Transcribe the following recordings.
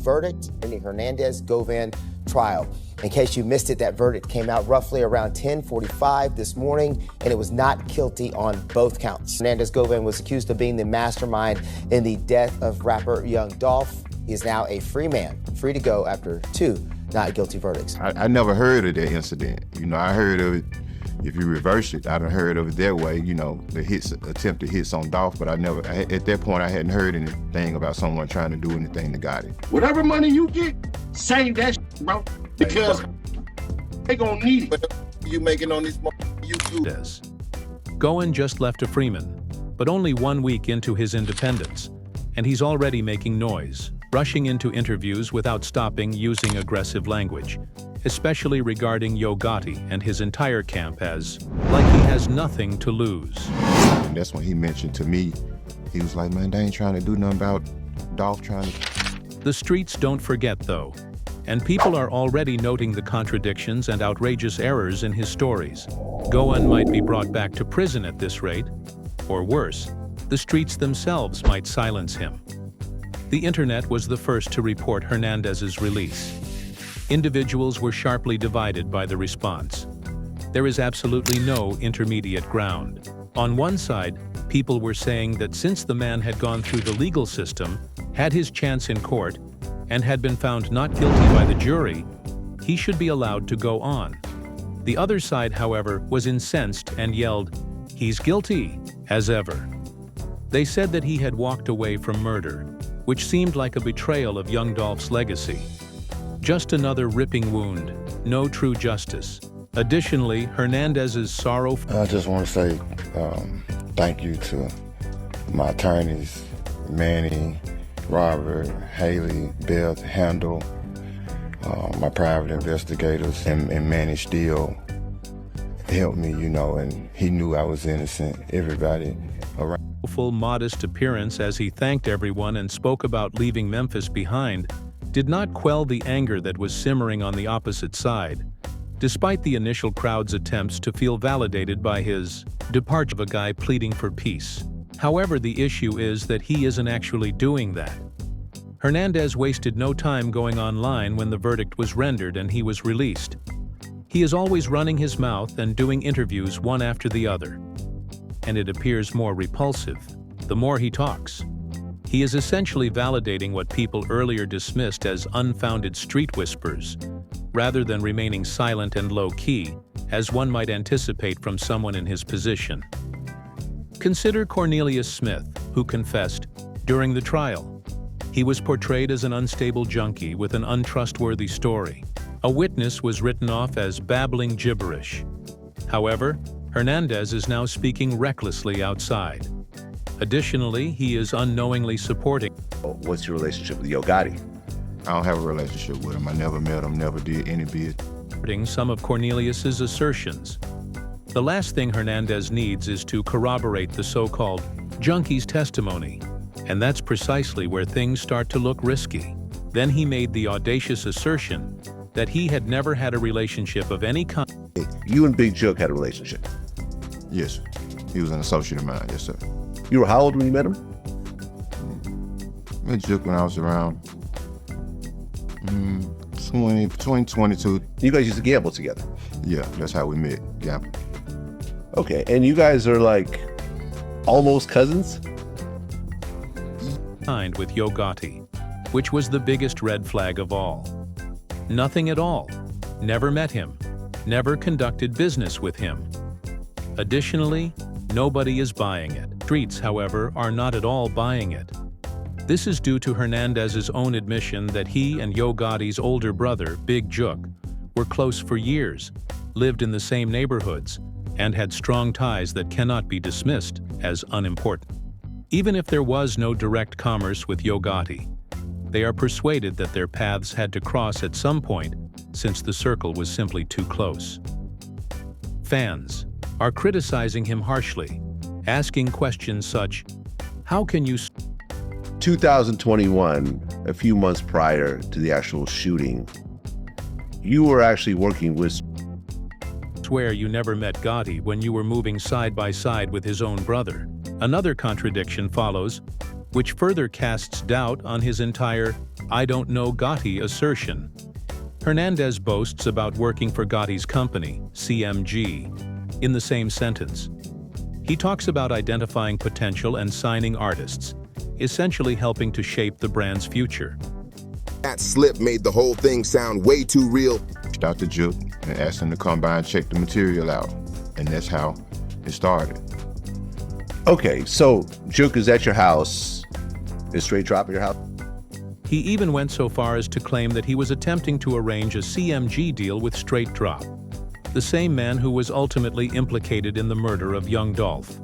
verdict in the Hernandez Govan trial. In case you missed it, that verdict came out roughly around 10:45 this morning, and it was not guilty on both counts. Hernandez Govan was accused of being the mastermind in the death of rapper Young Dolph. He is now a free man, free to go after 2 not guilty verdicts. I never heard of that incident. I heard of it. If you reverse it, I done heard of it that way, the attempted hits on Dolph, but at that point, I hadn't heard anything about someone trying to do anything to Gotti. Whatever money you get, save that shit, bro, because they gonna need it. You making on this YouTube. Govan just left a freeman, but only 1 week into his independence, and he's already making noise, rushing into interviews without stopping, using aggressive language, especially regarding Yo Gotti and his entire camp as like he has nothing to lose. And that's when he mentioned to me, he was like, man, they ain't trying to do nothing about Dolph trying to... The streets don't forget, though, and people are already noting the contradictions and outrageous errors in his stories. Govan might be brought back to prison at this rate, or worse, the streets themselves might silence him. The internet was the first to report Hernandez's release. Individuals were sharply divided by the response. There is absolutely no intermediate ground. On one side, people were saying that since the man had gone through the legal system, had his chance in court, and had been found not guilty by the jury, he should be allowed to go on. The other side, however, was incensed and yelled, "He's guilty," as ever. They said that he had walked away from murder, which seemed like a betrayal of Young Dolph's legacy. Just another ripping wound, no true justice. Additionally, Hernandez's sorrow... I just want to say thank you to my attorneys, Manny, Robert, Haley, Beth, Handel, my private investigators, and Manny still helped me, and he knew I was innocent. Everybody around. Full modest appearance as he thanked everyone and spoke about leaving Memphis behind did not quell the anger that was simmering on the opposite side, despite the initial crowd's attempts to feel validated by his departure of a guy pleading for peace. However, the issue is that he isn't actually doing that. Hernandez wasted no time going online when the verdict was rendered and he was released. He is always running his mouth and doing interviews one after the other, and it appears more repulsive the more he talks. He is essentially validating what people earlier dismissed as unfounded street whispers, rather than remaining silent and low-key, as one might anticipate from someone in his position. Consider Cornelius Smith, who confessed during the trial. He was portrayed as an unstable junkie with an untrustworthy story. A witness was written off as babbling gibberish. However, Hernandez is now speaking recklessly outside. Additionally, he is unknowingly supporting. What's your relationship with Yo Gotti? I don't have a relationship with him. I never met him, never did any bit. Some of Cornelius's assertions. The last thing Hernandez needs is to corroborate the so-called junkie's testimony, and that's precisely where things start to look risky. Then he made the audacious assertion that he had never had a relationship of any kind. You and Big Jook had a relationship? Yes, he was an associate of mine, yes sir. You were how old when you met him? Met Jook when I was around between 22. You guys used to gamble together? Yeah, that's how we met, gamble. Okay, and you guys are like almost cousins? Signed with Yo Gotti, which was the biggest red flag of all. Nothing at all. Never met him. Never conducted business with him. Additionally, nobody is buying it. Streets, however, are not at all buying it. This is due to Hernandez's own admission that he and Yo Gotti's older brother, Big Jook, were close for years, lived in the same neighborhoods, and had strong ties that cannot be dismissed as unimportant. Even if there was no direct commerce with Yo Gotti, they are persuaded that their paths had to cross at some point since the circle was simply too close. Fans are criticizing him harshly, asking questions such, how can you... 2021, a few months prior to the actual shooting, you were actually working with... Swear you never met Gotti when you were moving side by side with his own brother. Another contradiction follows, which further casts doubt on his entire "I don't know Gotti" assertion. Hernandez boasts about working for Gotti's company, CMG, in the same sentence. He talks about identifying potential and signing artists, essentially helping to shape the brand's future. That slip made the whole thing sound way too real. Reached out to Juke and asked him to come by and check the material out. And that's how it started. Okay, so Juke is at your house. Is Straight Drop at your house? He even went so far as to claim that he was attempting to arrange a CMG deal with Straight Drop, the same man who was ultimately implicated in the murder of Young Dolph.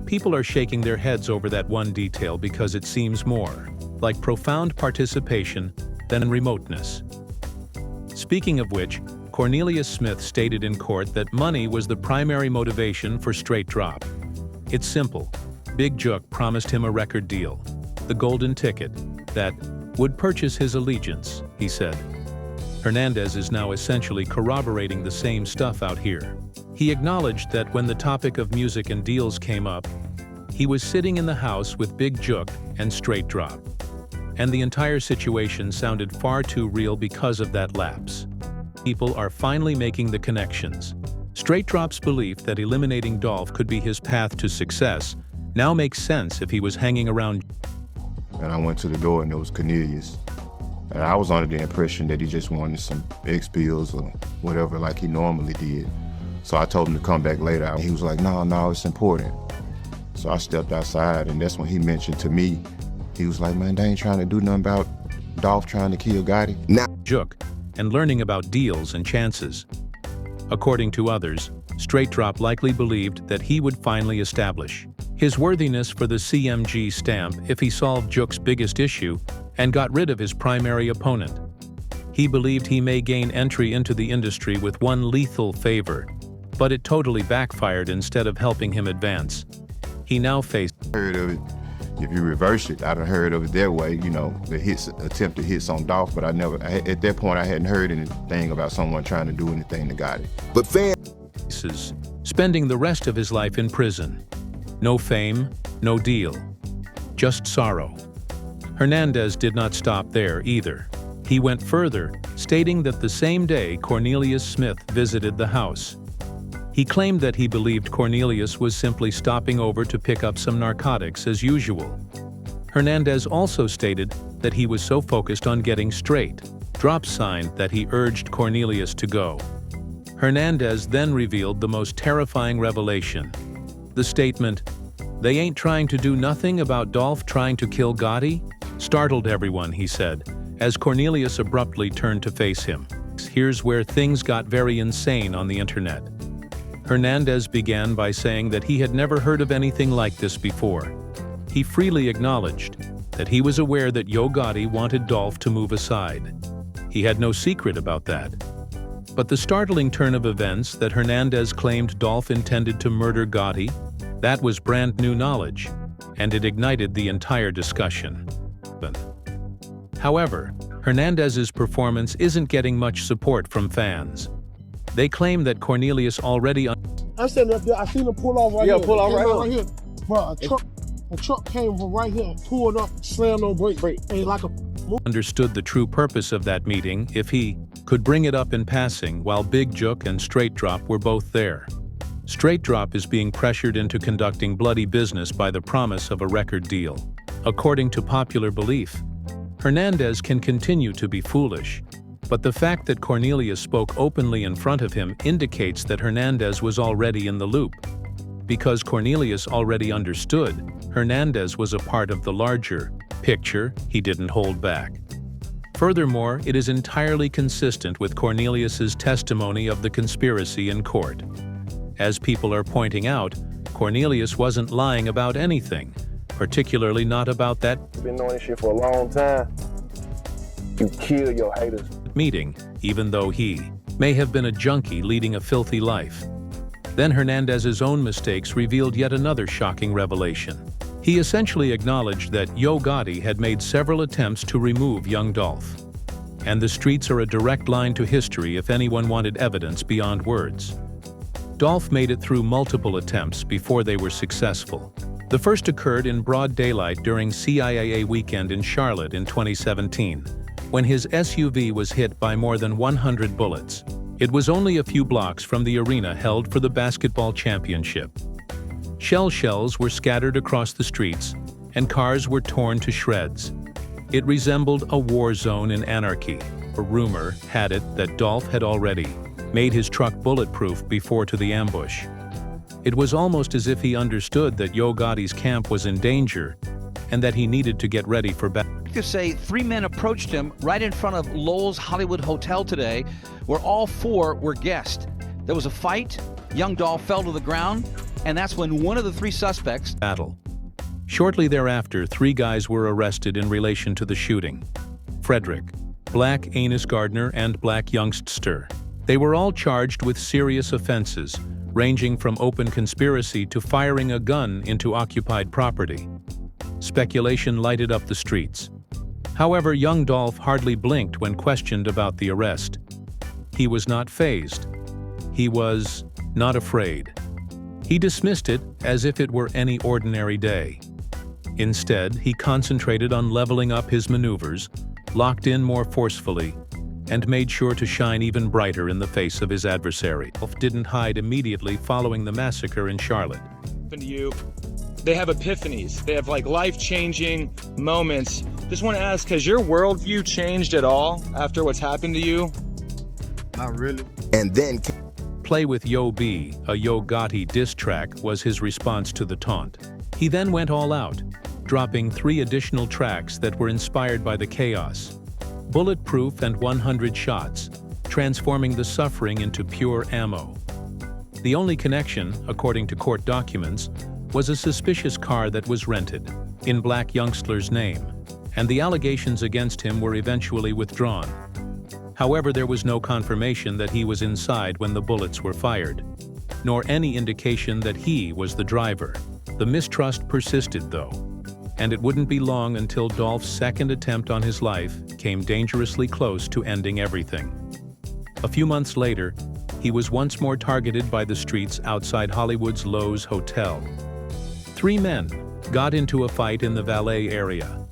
People are shaking their heads over that one detail because it seems more like profound participation than remoteness. Speaking of which, Cornelius Smith stated in court that money was the primary motivation for Straight Drop. It's simple. Big Juke promised him a record deal, the golden ticket, that would purchase his allegiance, he said. Hernandez is now essentially corroborating the same stuff out here. He acknowledged that when the topic of music and deals came up, he was sitting in the house with Big Juke and Straight Drop. And the entire situation sounded far too real because of that lapse. People are finally making the connections. Straight Drop's belief that eliminating Dolph could be his path to success now makes sense if he was hanging around. And I went to the door and it was Cornelius. And I was under the impression that he just wanted some X pills or whatever like he normally did. So I told him to come back later. And he was like, no, it's important. So I stepped outside and that's when he mentioned to me, he was like, man, they ain't trying to do nothing about Dolph trying to kill Gotti. Now, Juke, and learning about deals and chances. According to others, Straight Drop likely believed that he would finally establish his worthiness for the CMG stamp if he solved Juke's biggest issue and got rid of his primary opponent. He believed he may gain entry into the industry with one lethal favor, but it totally backfired instead of helping him advance. He now faced Heard of it. If you reverse it, I done heard of it that way, you know, the attempted hits on Dolph, but at that point I hadn't heard anything about someone trying to do anything to Gotti. but spending the rest of his life in prison. No fame, no deal. Just sorrow. Hernandez did not stop there either. He went further, stating that the same day Cornelius Smith visited the house. He claimed that he believed Cornelius was simply stopping over to pick up some narcotics as usual. Hernandez also stated that he was so focused on getting Straight Drop signed that he urged Cornelius to go. Hernandez then revealed the most terrifying revelation. The statement, "They ain't trying to do nothing about Dolph trying to kill Gotti," startled everyone, he said, as Cornelius abruptly turned to face him. Here's where things got very insane on the internet. Hernandez began by saying that he had never heard of anything like this before. He freely acknowledged that he was aware that Yo Gotti wanted Dolph to move aside. He had no secret about that. But the startling turn of events that Hernandez claimed Dolph intended to murder Gotti, that was brand new knowledge, and it ignited the entire discussion. However, Hernandez's performance isn't getting much support from fans. They claim that Cornelius already I'm standing up there. I seen him pull off right here. Yeah, pull off right here. Bro, a truck came from right here, pulled up, slammed on brake. Ain't like a understood the true purpose of that meeting if he could bring it up in passing while Big Juke and Straight Drop were both there. Straight Drop is being pressured into conducting bloody business by the promise of a record deal. According to popular belief, Hernandez can continue to be foolish, but the fact that Cornelius spoke openly in front of him indicates that Hernandez was already in the loop. Because Cornelius already understood, Hernandez was a part of the larger picture, he didn't hold back. Furthermore, it is entirely consistent with Cornelius's testimony of the conspiracy in court. As people are pointing out, Cornelius wasn't lying about anything, particularly not about that Been knowing this shit for a long time. You kill your haters. meeting, even though he may have been a junkie leading a filthy life. Then Hernandez's own mistakes revealed yet another shocking revelation. He essentially acknowledged that Yo Gotti had made several attempts to remove Young Dolph. And the streets are a direct line to history if anyone wanted evidence beyond words. Dolph made it through multiple attempts before they were successful. The first occurred in broad daylight during CIAA weekend in Charlotte in 2017, when his SUV was hit by more than 100 bullets. It was only a few blocks from the arena held for the basketball championship. Shells were scattered across the streets, and cars were torn to shreds. It resembled a war zone in anarchy. A rumor had it that Dolph had already made his truck bulletproof before to the ambush. It was almost as if he understood that Yo Gotti's camp was in danger and that he needed to get ready for battle. Detectives say 3 men approached him right in front of Lowell's Hollywood Hotel today, where all 4 were guests. There was a fight, Young Dolph fell to the ground, and that's when one of the 3 suspects battle. Shortly thereafter, 3 guys were arrested in relation to the shooting. Frederick, Black Anus Gardner, and Black Youngster. They were all charged with serious offenses, ranging from open conspiracy to firing a gun into occupied property. Speculation lighted up the streets. However, Young Dolph hardly blinked when questioned about the arrest. He was not fazed. He was not afraid. He dismissed it as if it were any ordinary day. Instead, he concentrated on leveling up his maneuvers, locked in more forcefully, and made sure to shine even brighter in the face of his adversary. Dolph didn't hide immediately following the massacre in Charlotte. To you, they have epiphanies. They have like life-changing moments. Just want to ask, has your worldview changed at all after what's happened to you? Not really. And then Play with Yo B, a Yo Gotti diss track, was his response to the taunt. He then went all out, dropping 3 additional tracks that were inspired by the chaos. Bulletproof and 100 shots, transforming the suffering into pure ammo. The only connection, according to court documents, was a suspicious car that was rented, in Black Youngster's name, and the allegations against him were eventually withdrawn. However, there was no confirmation that he was inside when the bullets were fired, nor any indication that he was the driver. The mistrust persisted, though, and it wouldn't be long until Dolph's second attempt on his life came dangerously close to ending everything. A few months later, he was once more targeted by the streets outside Hollywood's Lowe's Hotel. 3 men got into a fight in the valet area.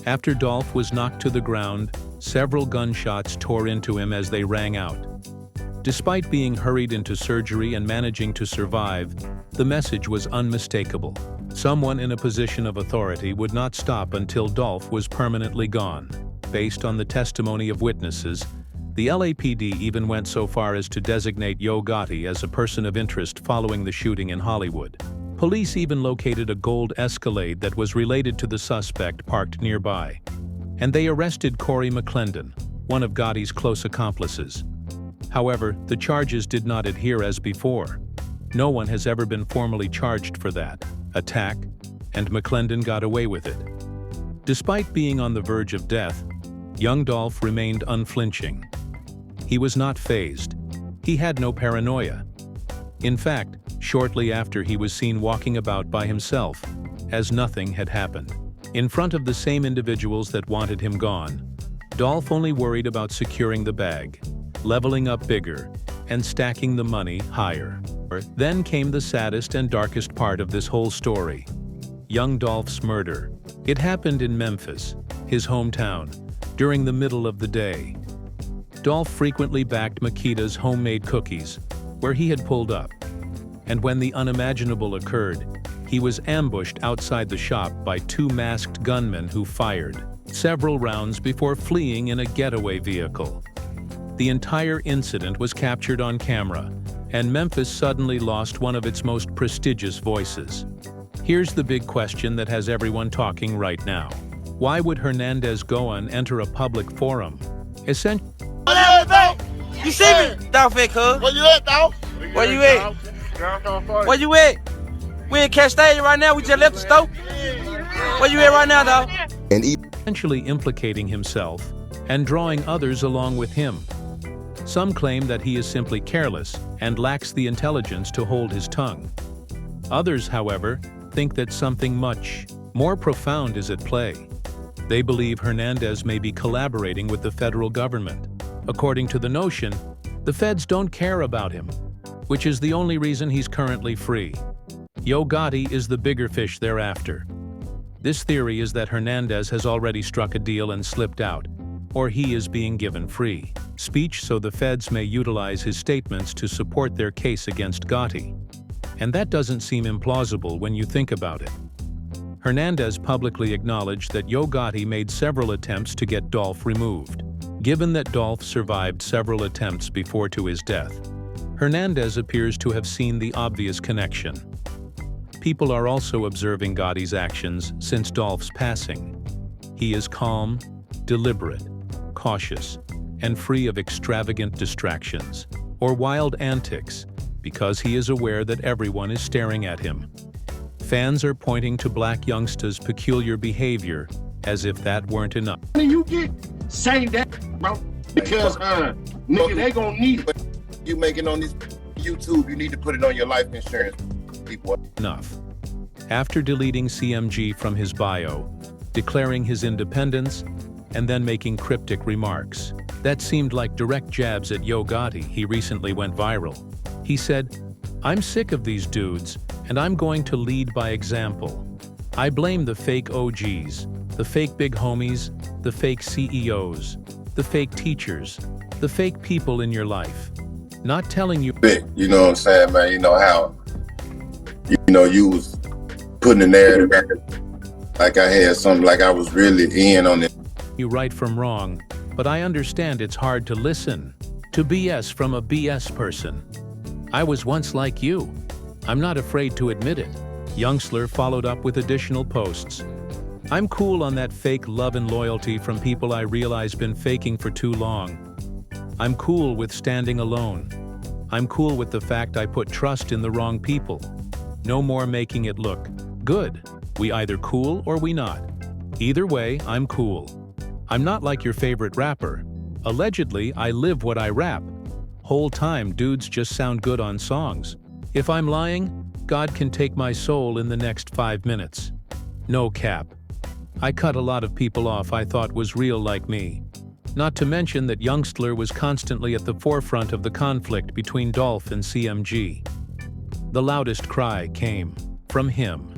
After Dolph was knocked to the ground, several gunshots tore into him as they rang out. Despite being hurried into surgery and managing to survive, the message was unmistakable. Someone in a position of authority would not stop until Dolph was permanently gone. Based on the testimony of witnesses, the LAPD even went so far as to designate Yo Gotti as a person of interest following the shooting in Hollywood. Police even located a gold Escalade that was related to the suspect parked nearby, and they arrested Corey McClendon, one of Gotti's close accomplices. However, the charges did not adhere as before. No one has ever been formally charged for that attack, and McClendon got away with it. Despite being on the verge of death, Young Dolph remained unflinching. He was not fazed. He had no paranoia. In fact, shortly after, he was seen walking about by himself, as nothing had happened. In front of the same individuals that wanted him gone, Dolph only worried about securing the bag, leveling up bigger, and stacking the money higher. Then came the saddest and darkest part of this whole story: Young Dolph's murder. It happened in Memphis, his hometown, during the middle of the day. Dolph frequently backed Makita's homemade cookies, where he had pulled up. And when the unimaginable occurred, he was ambushed outside the shop by 2 masked gunmen who fired several rounds before fleeing in a getaway vehicle. The entire incident was captured on camera, and Memphis suddenly lost one of its most prestigious voices. Here's the big question that has everyone talking right now. Why would Hernandez Govan enter a public forum? Essentially, you see me, Dolph, cuz? Where you at, Dolph? Where you at? Where you at? We in Castaic right now. We just left the store. Where you at right now, Dolph? essentially implicating himself and drawing others along with him. Some claim that he is simply careless and lacks the intelligence to hold his tongue. Others, however, think that something much more profound is at play. They believe Hernandez may be collaborating with the federal government. According to the notion, the feds don't care about him, which is the only reason he's currently free. Yo Gotti is the bigger fish thereafter. This theory is that Hernandez has already struck a deal and slipped out, or he is being given free speech so the feds may utilize his statements to support their case against Gotti. And that doesn't seem implausible when you think about it. Hernandez publicly acknowledged that Yo Gotti made several attempts to get Dolph removed. Given that Dolph survived several attempts before to his death, Hernandez appears to have seen the obvious connection. People are also observing Gotti's actions since Dolph's passing. He is calm, deliberate, cautious, and free of extravagant distractions or wild antics because he is aware that everyone is staring at him. Fans are pointing to black youngsters' peculiar behavior as if that weren't enough. You get saying that, bro, because nigga, they gonna need it. You making on this YouTube, you need to put it on your life insurance, people. Enough. After deleting CMG from his bio, declaring his independence, and then making cryptic remarks that seemed like direct jabs at Yo Gotti, he recently went viral. He said, "I'm sick of these dudes, and I'm going to lead by example. I blame the fake OGs, the fake big homies, the fake CEOs, the fake teachers, the fake people in your life. Not telling you..." You know what I'm saying, man? You know how, you was putting the narrative like I had something, like I was really in on it. You right from wrong, but I understand it's hard to listen to BS from a BS person. I was once like you. I'm not afraid to admit it. Youngster followed up with additional posts. I'm cool on that fake love and loyalty from people I realize been faking for too long. I'm cool with standing alone. I'm cool with the fact I put trust in the wrong people. No more making it look good. We either cool or we not. Either way, I'm cool. I'm not like your favorite rapper. Allegedly, I live what I rap. Whole time, dudes just sound good on songs. If I'm lying, God can take my soul in the next 5 minutes. No cap. I cut a lot of people off I thought was real like me. Not to mention that Youngster was constantly at the forefront of the conflict between Dolph and CMG. The loudest cry came from him.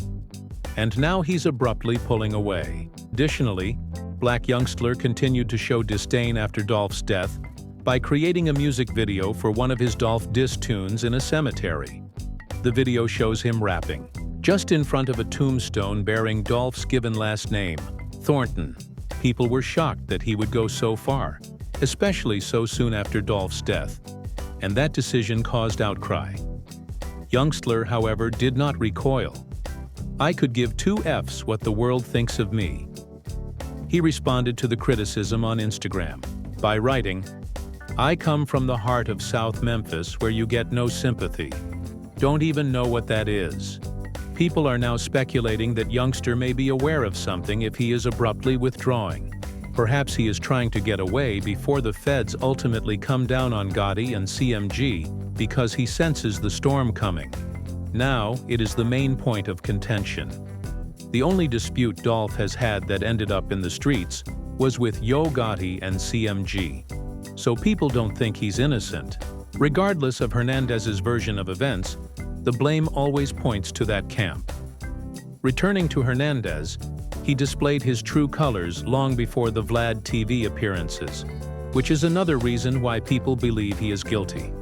And now he's abruptly pulling away. Additionally, Black Youngster continued to show disdain after Dolph's death by creating a music video for one of his Dolph diss tunes in a cemetery. The video shows him rapping, just in front of a tombstone bearing Dolph's given last name, Thornton. People were shocked that he would go so far, especially so soon after Dolph's death, and that decision caused outcry. Youngster, however, did not recoil. "I could give 2 Fs what the world thinks of me." He responded to the criticism on Instagram by writing, "I come from the heart of South Memphis where you get no sympathy. Don't even know what that is." People are now speculating that Youngster may be aware of something if he is abruptly withdrawing. Perhaps he is trying to get away before the feds ultimately come down on Gotti and CMG because he senses the storm coming. Now, it is the main point of contention. The only dispute Dolph has had that ended up in the streets was with Yo Gotti and CMG. So people don't think he's innocent. Regardless of Hernandez's version of events, the blame always points to that camp. Returning to Hernandez, he displayed his true colors long before the Vlad TV appearances, which is another reason why people believe he is guilty.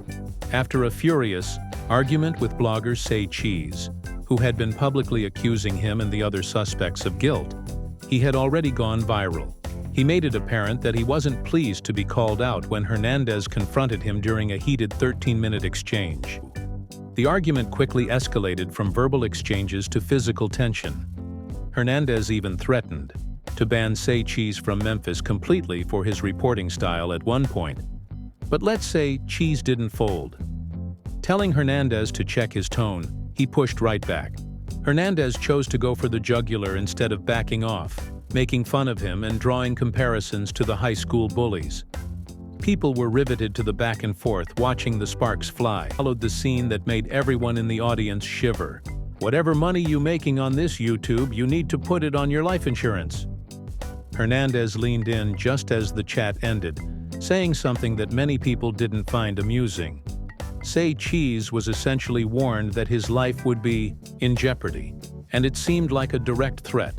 After a furious argument with blogger Say Cheese, who had been publicly accusing him and the other suspects of guilt, he had already gone viral. He made it apparent that he wasn't pleased to be called out when Hernandez confronted him during a heated 13-minute exchange. The argument quickly escalated from verbal exchanges to physical tension. Hernandez even threatened to ban Say Cheese from Memphis completely for his reporting style at one point. But let's say Cheese didn't fold. Telling Hernandez to check his tone, he pushed right back. Hernandez chose to go for the jugular instead of backing off, making fun of him and drawing comparisons to the high school bullies. People were riveted to the back and forth watching the sparks fly. Followed the scene that made everyone in the audience shiver. "Whatever money you making on this YouTube, you need to put it on your life insurance." Hernandez leaned in just as the chat ended, saying something that many people didn't find amusing. Say Cheese was essentially warned that his life would be in jeopardy, and it seemed like a direct threat.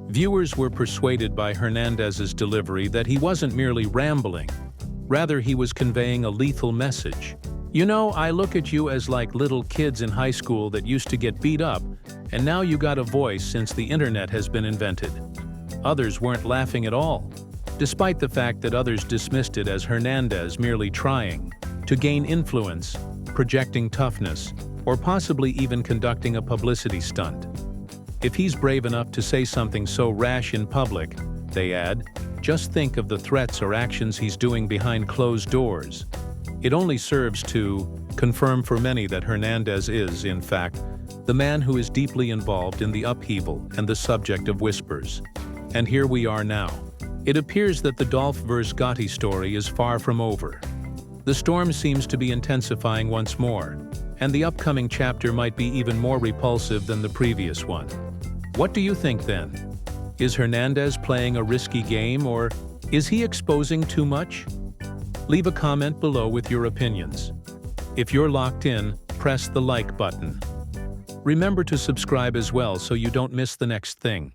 Viewers were persuaded by Hernandez's delivery that he wasn't merely rambling, rather he was conveying a lethal message. You know, I look at you as like little kids in high school that used to get beat up, and now you got a voice since the internet has been invented. Others weren't laughing at all, despite the fact that others dismissed it as Hernandez merely trying to gain influence, projecting toughness, or possibly even conducting a publicity stunt. If he's brave enough to say something so rash in public, they add, just think of the threats or actions he's doing behind closed doors. It only serves to confirm for many that Hernandez is, in fact, the man who is deeply involved in the upheaval and the subject of whispers. And here we are now. It appears that the Dolph vs. Gotti story is far from over. The storm seems to be intensifying once more, and the upcoming chapter might be even more repulsive than the previous one. What do you think then? Is Hernandez playing a risky game, or is he exposing too much? Leave a comment below with your opinions. If you're locked in, press the like button. Remember to subscribe as well so you don't miss the next thing.